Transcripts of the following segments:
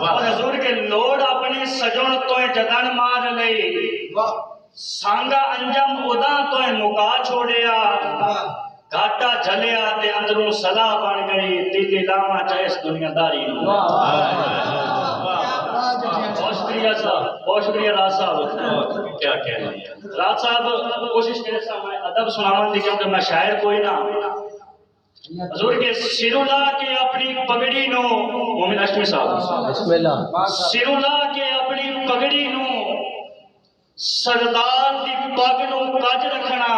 और हजूर के लोड़ अपनी सजण तो जदन मार लई सांगा अंजम उदा तो मुका छोड़िया घाटा झलिया ते अंदरों सलाह बन गई दिल्ली लावा चाहे इस दुनियादारी बहुत शुक्रिया राज साहब। क्या कहना राज साहब कोशिश करे मैं अदब सुनावन दी क्योंकि मैं शायर कोई ना हजूर के सिरुला के अपनी पगड़ी नो मोमिन अशमी साहब सिरुला के अपनी पगड़ी नो सरदार दी पग नो कज रखना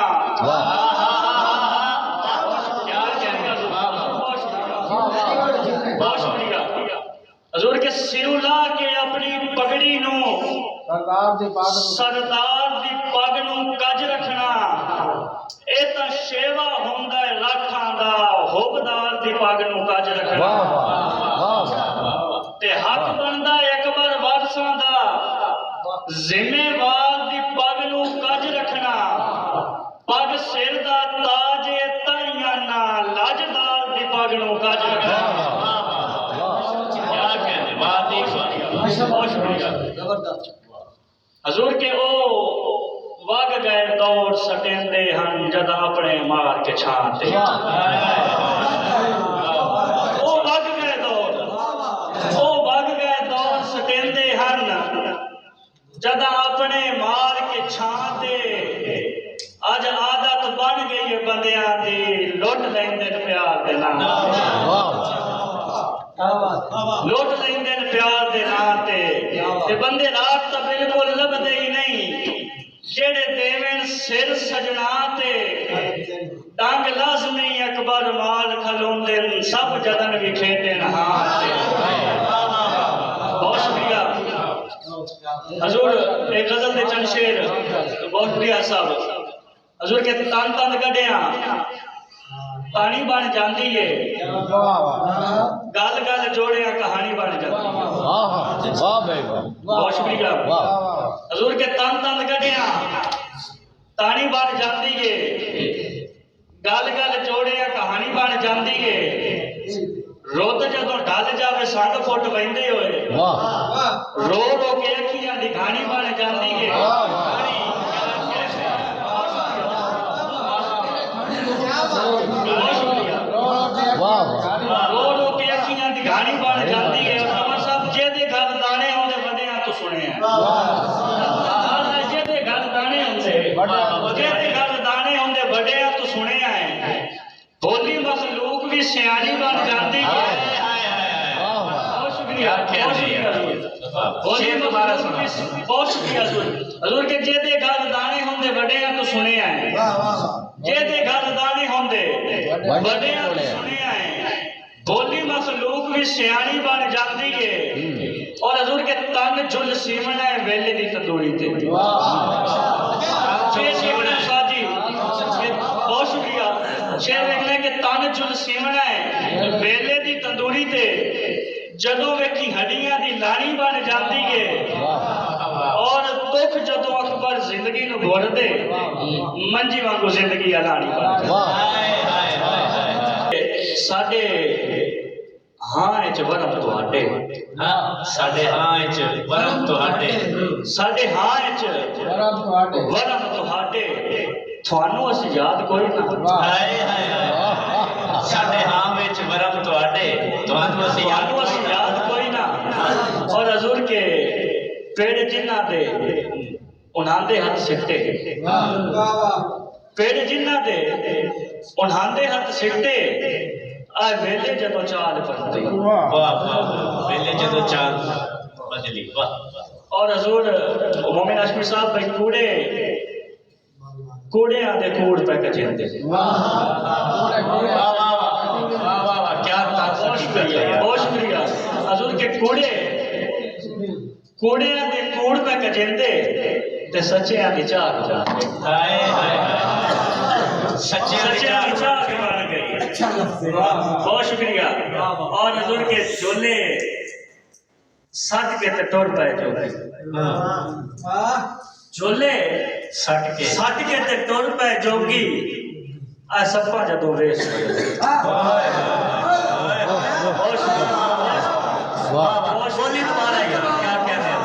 बहुत शुक्रिया हजूर के सिरुला के अपनी पगड़ी नो सरदार दी पग नो कज रखना ए तां शेवा होंदा है लाखां दा होबदार दी पग नु कज रखना ते हक बनदा अकबर वारसां दा जिम्मेवार दी पग नु कज रखना पग सिर दा ताज ताइयां ना लाजदार दी पग नु कज रखना। क्या कहते बात बहुत शुक्रिया हजूर के ओ वग गए दौड़ सटेंदे हन जद अपने मार के छाते ओ वग गए दौड़ सटेंदे हन जद अपने मार के छाते अज आदत बन गई है बंदियां दी लुट लेंदे प्यार दे नाम लुट लेंदे प्यार दे नाम ते बंदे रात तो बिल्कुल लभदे ही नहीं जेड़े देवेन सिर सजना ते डंग लाजमी अकबर माल खलोंदे सब जदन भी खेते बहुत शुक्रिया हजूर एक गजल दे चंद शेर बहुत शुक्रिया साहब हजूर के तन तन कढ़िया पानी बन जाती है गल गल जोड़िया कहानी बन जाती बहुत शुक्रिया हजूर के तन तन कढ़िया तानी बन जाती है गल गल जोड़िया कहानी बन जाती है रुत जदों ढल जावे संग फुट बहिंदे होए रो रो के अखियां दी कहानी बन जाती है रो रो के अखियां दी कहानी बन जाती है अमर साहब जेदे घर दाने होंदे वड्डियां तो सुने जेदे घर दाने होंदे वड्डियां तो सुने हैं भोली मखलूक भी सियानी बन जाती है बहुत शुक्रिया बहुत शुक्रिया हजूर के जेदे घर दाने होंदे वड्डियां तो सुने हैं जेदे घर दाने होंदे वड्डियां तो सुने हैं भोली मखलूक भी सियानी बन जाती है और हजूर के तन झुल सीमना है वेले दी तंदूरी ते बहुत शुक्रिया शेर देखने के तन झुल सीमना है वेले दी तंदूरी ते जदों वेखी हड्डियां दी लानी बन जाती है और दुख जदों अकबर जिंदगी नूं घुर दे मंजी वांगू जिंदगी अलानी बन जाती साडे हां च वरम तुहाडे साडे हां च वरम तुहाडे साडे हां च वरम तुहाडे थानू अस याद कोई ना हाय हाय साडे हां विच वरम तुहाडे थानू अस याद कोई ना और हजूर के पेड़ जिन्ना दे उन्हां दे हथ सिट्टे पेड़ जिन्ना दे उन्हां दे हथ सिट्टे आ वेले जदों चाल पड़ती वाह वाह वेले जदों चाल बदली वाह और हजूर मोमिन अशमी साहब भाई कूड़े आदे कूड़ पे कजेंदे वाह वाह वाह क्या बहुत शुक्रिया हजूर के कूड़े आदे कूड़ पे कजेंदे ते सच्चे आदे चाह जाते हाय हाय सच्चे आदे चाह बन गई बहुत शुक्रिया और हजूर के झोले सट के ते टुर पे झोले सट के ते टुर पे जोगी आ सप्पा जदों रेस बोली दोबारा यार क्या कहते हैं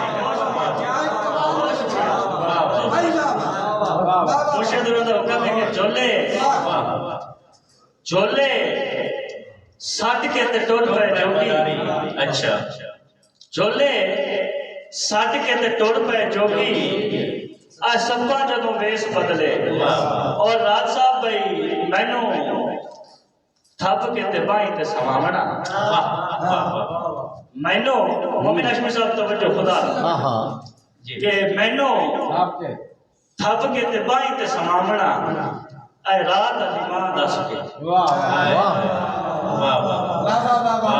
मुर्शिद का हुक्म है कि झोले झोले सट के ते टुर पे जोगी। अच्छा झोले सट के ते टुर पे जोगी आ सब्बा जदों वेश बदले और राज साहब भाई मैनू थप के ते बाई ते समावना मैनू मोमिन हशमी साहब तवज्जो खुदा के मैनू थप के ते बाई ते समावना ऐ रात अली मां दस के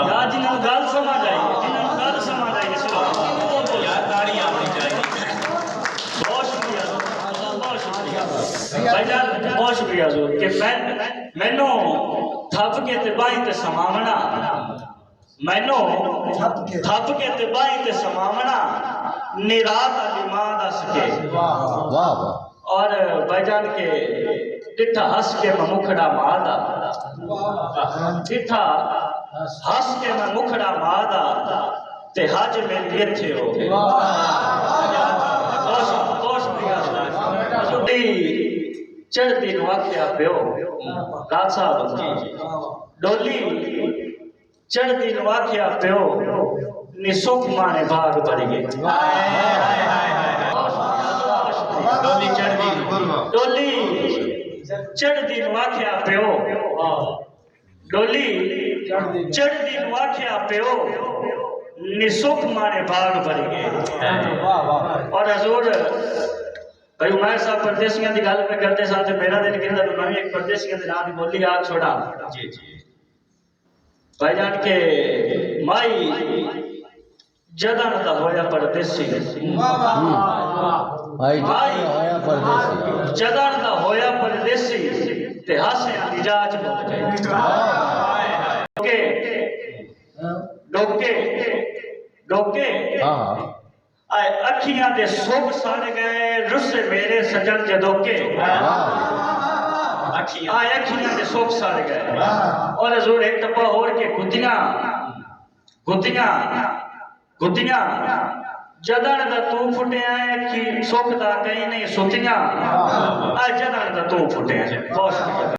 यार जिन्होंने गल समझ आई जिन्होंने गल समझ आई यार ताड़ी आनी चाहिए। बहुत शुक्रिया बहुत शुक्रिया भाईजान बहुत शुक्रिया जोर कि मैनू थप के ते बाई ते समावना मैनू थप के ते बाई ते समावना निरात अली मां दस के और भाईजान के डिठा हंस के मैं मुखड़ा मादा डिठा हंस के मैं मुखड़ा मादा ते हज में थे हो गए। चढ़ती नु आख्या प्यो राज साहब डोली चढ़ती नु आख्या प्यो निसुख माने बाग भरी गए। डोली चढ़ दी डोली चढ़ती नु आख्या प्यो डोली चढ़ती नु आख्या प्यो निसुख माने बाग भरी गए। और हजूर भाई उमर साहब परदेसियों की गल पे करते सन ते मेरा दिल कहता मैं भी एक परदेसियों के नाम की बोली याद छोड़ा जी जी भाईजान के माई जदन दा होया परदेसी जदन दा होया परदेसी ते हासियां दी जाच मुक गई डोके डोके आए अखियां दे सुख सड़ गए रुस मेरे सजन जदोके आए अखियां दे सुख सड़ गए। और हजूर एक टप्पा होर के गुद्दियां गुद्दियां गुद्दियां जदन दा तू फुटिया है कि सुख दा कहीं नहीं सुतियां जदन दा तू फुटिया। बहुत शुक्रिया।